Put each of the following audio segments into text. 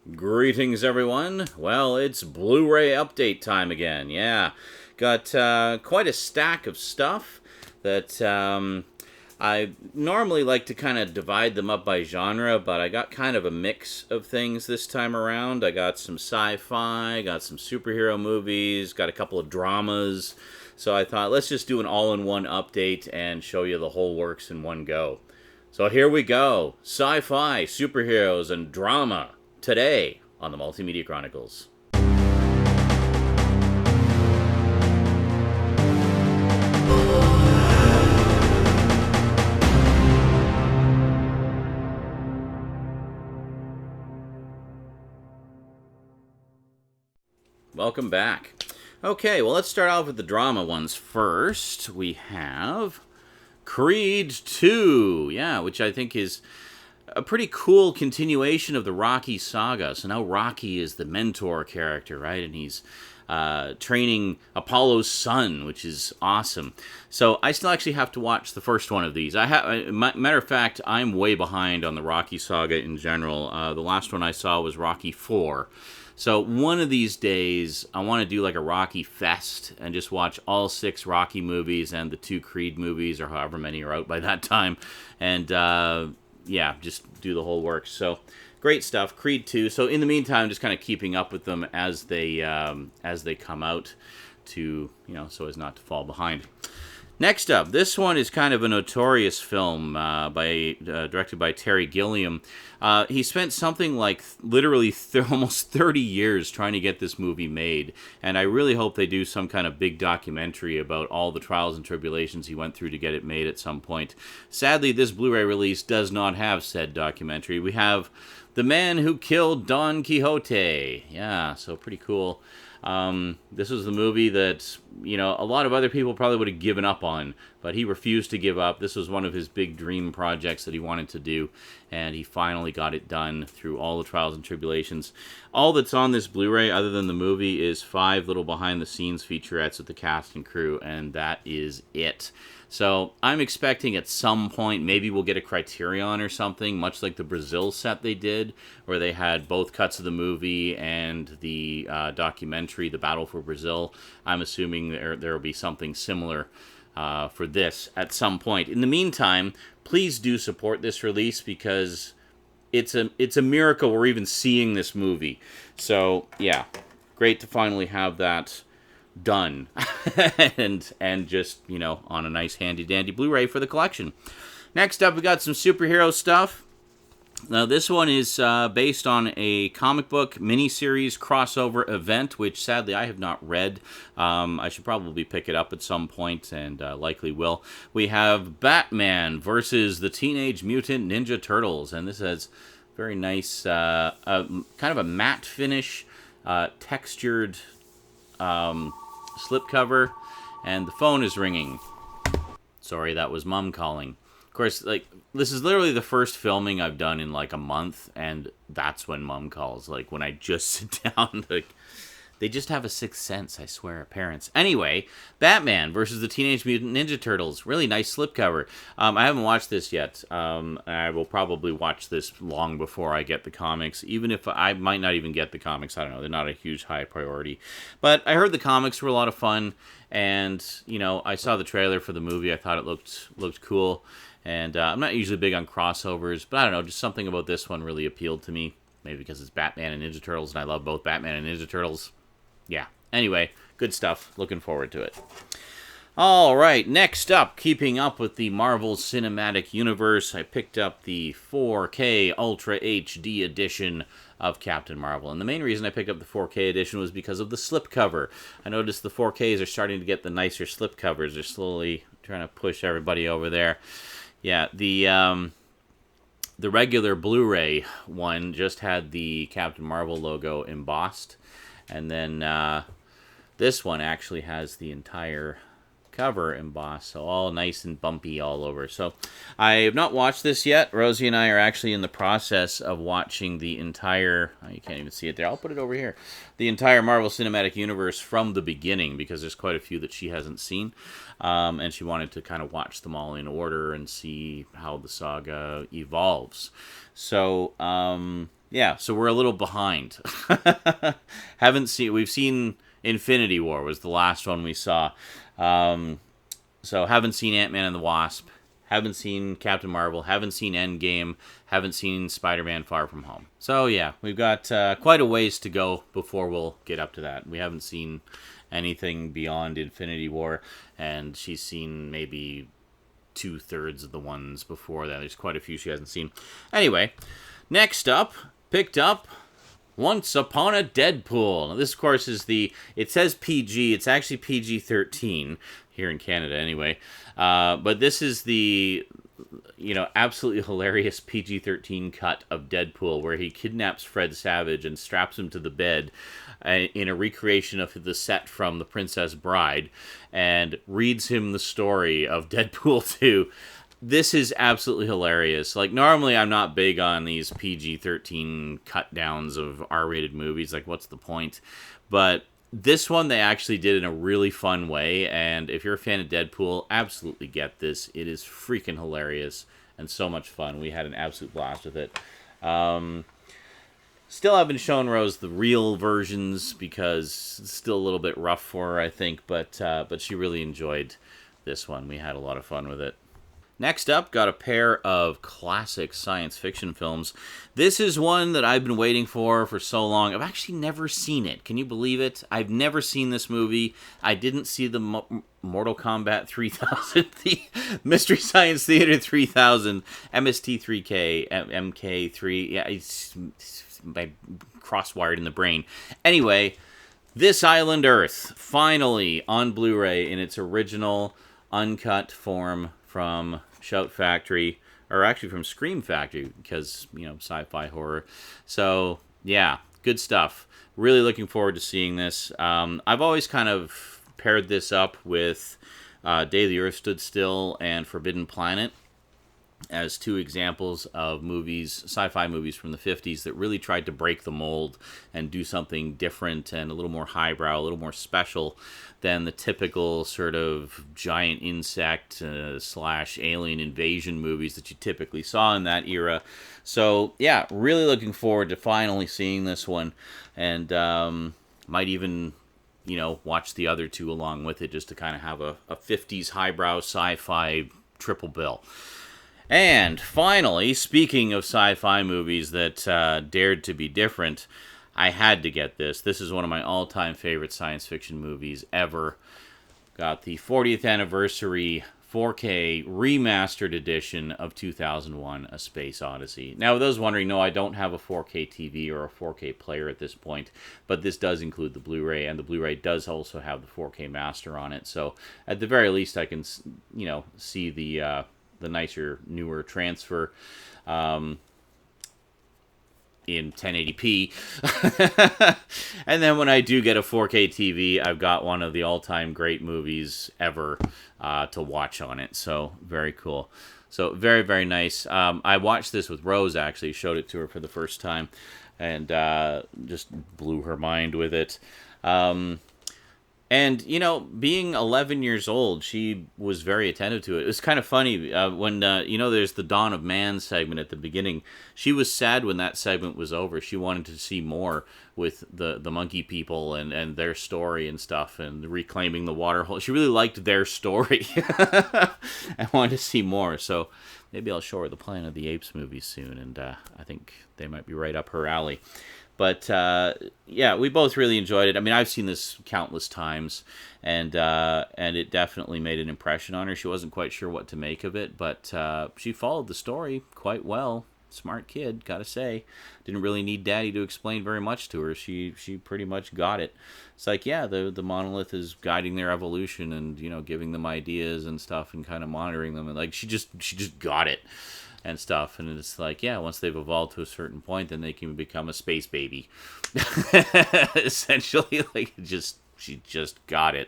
Greetings, everyone. Well, it's Blu-ray update time again. Yeah, got quite a stack of stuff that I normally like to kind of divide them up by genre, but I got kind of a mix of things this time around. I got some sci-fi, got some superhero movies, got a couple of dramas. So I thought, let's just do an all-in-one update and show you the whole works in one go. So here we go. Sci-fi, superheroes, and drama today on the Multimedia Chronicles. Welcome back. Okay, well, let's start off with the drama ones first. We have Creed 2, yeah, which I think is a pretty cool continuation of the Rocky saga. So now Rocky is the mentor character, right? And he's training Apollo's son, which is awesome. So I still actually have to watch the first one of these. Matter of fact, I'm way behind on the Rocky saga in general. The last one I saw was Rocky 4. So one of these days, I want to do like a Rocky Fest and just watch all 6 Rocky movies and the 2 Creed movies, or however many are out by that time. And yeah, just do the whole works. So great stuff. Creed 2. So in the meantime, just kind of keeping up with them as they come out, to so as not to fall behind. Next up, this one is kind of a notorious film directed by Terry Gilliam. He spent something like literally almost 30 years trying to get this movie made, and I really hope they do some kind of big documentary about all the trials and tribulations he went through to get it made at some point. Sadly, this Blu-ray release does not have said documentary. We have The Man Who Killed Don Quixote. Yeah, so pretty cool. This was the movie that, a lot of other people probably would have given up on, but he refused to give up. This was one of his big dream projects that he wanted to do, and he finally got it done through all the trials and tribulations. All that's on this Blu-ray, other than the movie, is 5 little behind-the-scenes featurettes with the cast and crew, and that is it. So I'm expecting at some point maybe we'll get a Criterion or something, much like the Brazil set they did, where they had both cuts of the movie and the documentary, The Battle for Brazil. I'm assuming there will be something similar for this at some point. In the meantime, please do support this release, because it's a miracle we're even seeing this movie. So yeah, great to finally have that done and just on a nice handy dandy Blu-ray for the collection. Next up, we got some superhero stuff. Now this one is based on a comic book miniseries crossover event, which sadly I have not read. I should probably pick it up at some point, and likely will. We have Batman versus the Teenage Mutant Ninja Turtles, and this has very nice kind of a matte finish, textured slipcover, and the phone is ringing. Sorry, that was Mom calling. Of course, this is literally the first filming I've done in like a month, and that's when Mom calls. Like when I just sit down, they just have a sixth sense, I swear, parents. Anyway, Batman versus the Teenage Mutant Ninja Turtles. Really nice slipcover. I haven't watched this yet. I will probably watch this long before I get the comics, even if I might not even get the comics. I don't know. They're not a huge high priority. But I heard the comics were a lot of fun, and, I saw the trailer for the movie. I thought it looked cool. And I'm not usually big on crossovers, but I don't know, just something about this one really appealed to me. Maybe because it's Batman and Ninja Turtles, and I love both Batman and Ninja Turtles. Yeah. Anyway, good stuff. Looking forward to it. All right, next up, keeping up with the Marvel Cinematic Universe, I picked up the 4K Ultra HD edition of Captain Marvel. And the main reason I picked up the 4K edition was because of the slipcover. I noticed the 4Ks are starting to get the nicer slipcovers. They're slowly trying to push everybody over there. Yeah, the regular Blu-ray one just had the Captain Marvel logo embossed. And then this one actually has the entire cover embossed, so all nice and bumpy all over. So I have not watched this yet. Rosie and I are actually in the process of watching the entire, you can't even see it there, I'll put it over here, the entire Marvel Cinematic Universe from the beginning, because there's quite a few that she hasn't seen, and she wanted to kind of watch them all in order and see how the saga evolves. So Yeah, so we're a little behind. We've seen Infinity War was the last one we saw. So haven't seen Ant-Man and the Wasp, haven't seen Captain Marvel, haven't seen Endgame, haven't seen Spider-Man Far From Home. So yeah, we've got quite a ways to go before we'll get up to that. We haven't seen anything beyond Infinity War, and she's seen maybe 2/3 of the ones before that. There's quite a few she hasn't seen. Anyway, next up, picked up Once Upon a Deadpool. Now, this, of course, is it says PG. It's actually PG-13 here in Canada, anyway. But this is the, absolutely hilarious PG-13 cut of Deadpool, where he kidnaps Fred Savage and straps him to the bed in a recreation of the set from The Princess Bride, and reads him the story of Deadpool 2. This is absolutely hilarious. Like, normally I'm not big on these PG-13 cut downs of R-rated movies. Like, what's the point? But this one they actually did in a really fun way, and if you're a fan of Deadpool, absolutely get this. It is freaking hilarious and so much fun. We had an absolute blast with it. Still haven't shown Rose the real versions because it's still a little bit rough for her, I think, but she really enjoyed this one. We had a lot of fun with it. Next up, got a pair of classic science fiction films. This is one that I've been waiting for so long. I've actually never seen it. Can you believe it? I've never seen this movie. I didn't see the Mortal Kombat 3000, the Mystery Science Theater 3000, MST3K, MK3. Yeah, it's my cross-wired in the brain. Anyway, This Island Earth, finally on Blu-ray in its original uncut form from Shout Factory, or actually from Scream Factory, because, sci-fi horror. So, yeah, good stuff. Really looking forward to seeing this. I've always kind of paired this up with Day the Earth Stood Still and Forbidden Planet as two examples of movies, sci-fi movies from the 50s that really tried to break the mold and do something different and a little more highbrow, a little more special than the typical sort of giant insect / alien invasion movies that you typically saw in that era. So, yeah, really looking forward to finally seeing this one, and might even, watch the other two along with it just to kind of have a 50s highbrow sci-fi triple bill. And finally, speaking of sci-fi movies that dared to be different, I had to get this. This is one of my all-time favorite science fiction movies ever. Got the 40th anniversary 4K remastered edition of 2001, A Space Odyssey. Now, with those wondering, no, I don't have a 4K TV or a 4K player at this point, but this does include the Blu-ray, and the Blu-ray does also have the 4K master on it. So, at the very least, I can, see the nicer, newer transfer in 1080p. And then when I do get a 4K TV, I've got one of the all-time great movies ever to watch on it. So, very cool. So, very, very nice. I watched this with Rose, actually. Showed it to her for the first time. And just blew her mind with it. And, being 11 years old, she was very attentive to it. It was kind of funny when, there's the Dawn of Man segment at the beginning. She was sad when that segment was over. She wanted to see more with the monkey people and their story and stuff and reclaiming the water hole. She really liked their story. I wanted to see more. So maybe I'll show her the Planet of the Apes movies soon. And I think they might be right up her alley. But, yeah, we both really enjoyed it. I mean, I've seen this countless times, and it definitely made an impression on her. She wasn't quite sure what to make of it, but she followed the story quite well. Smart kid, gotta say. Didn't really need Daddy to explain very much to her. She pretty much got it. It's like, yeah, the monolith is guiding their evolution and, giving them ideas and stuff and kind of monitoring them. And, like, she just got it. And stuff, and it's like, yeah, once they've evolved to a certain point, then they can become a space baby. Essentially, like, she just got it.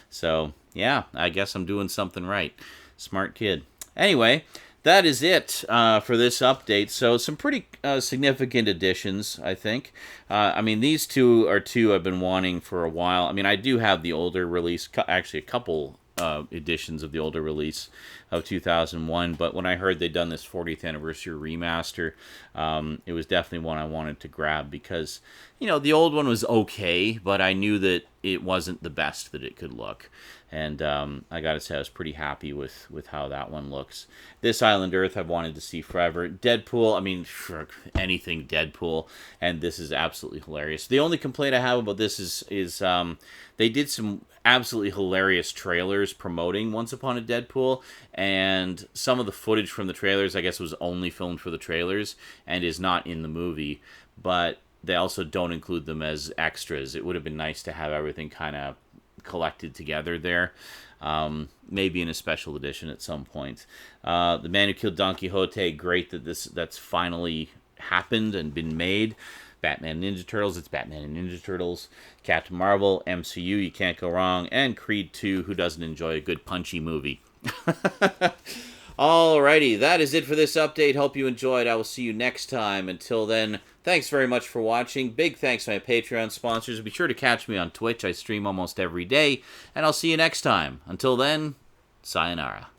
So, yeah, I guess I'm doing something right. Smart kid. Anyway, that is it for this update. So, some pretty significant additions, I think. I mean, these two are two I've been wanting for a while. I mean, I do have the older release, actually a couple editions of the older release of 2001. But when I heard they'd done this 40th anniversary remaster, it was definitely one I wanted to grab because, the old one was okay, but I knew that it wasn't the best that it could look. And I gotta say, I was pretty happy with how that one looks. This Island Earth I've wanted to see forever. Deadpool, I mean, anything Deadpool, and this is absolutely hilarious. The only complaint I have about this is they did some absolutely hilarious trailers promoting Once Upon a Deadpool, and some of the footage from the trailers, I guess, was only filmed for the trailers and is not in the movie, but they also don't include them as extras. It would have been nice to have everything kind of collected together there, maybe in a special edition at some point. The Man Who Killed Don Quixote, great that that's finally happened and been made. Batman Ninja Turtles, it's Batman and Ninja Turtles. Captain Marvel, MCU, you can't go wrong. And Creed 2, who doesn't enjoy a good punchy movie? Alrighty, that is it for this update. Hope you enjoyed. I will see you next time. Until then, thanks very much for watching. Big thanks to my Patreon sponsors. Be sure to catch me on Twitch. I stream almost every day. And I'll see you next time. Until then, sayonara.